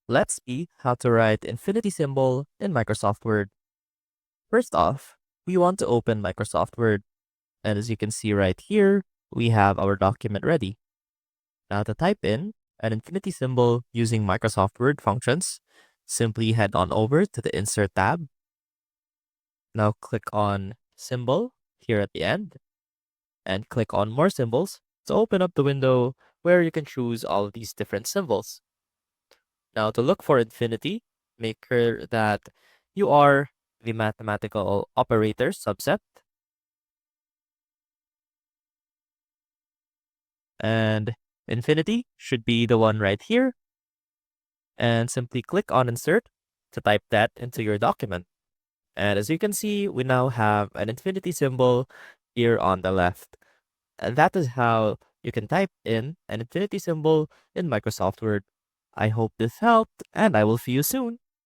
Let's see how to write infinity symbol in Microsoft Word. First off, we want to open Microsoft Word. And as you can see right here, we have our document ready. Now to type in an infinity symbol using Microsoft Word functions, simply head on over to the Insert tab. Now click on Symbol here at the end and click on More Symbols to open up the window where you can choose all of these different symbols. Now to look for infinity, make sure that you are the mathematical operator subset. And infinity should be the one right here. And simply click on Insert to type that into your document. And as you can see, we now have an infinity symbol here on the left. And that is how you can type in an infinity symbol in Microsoft Word. I hope this helped, and I will see you soon.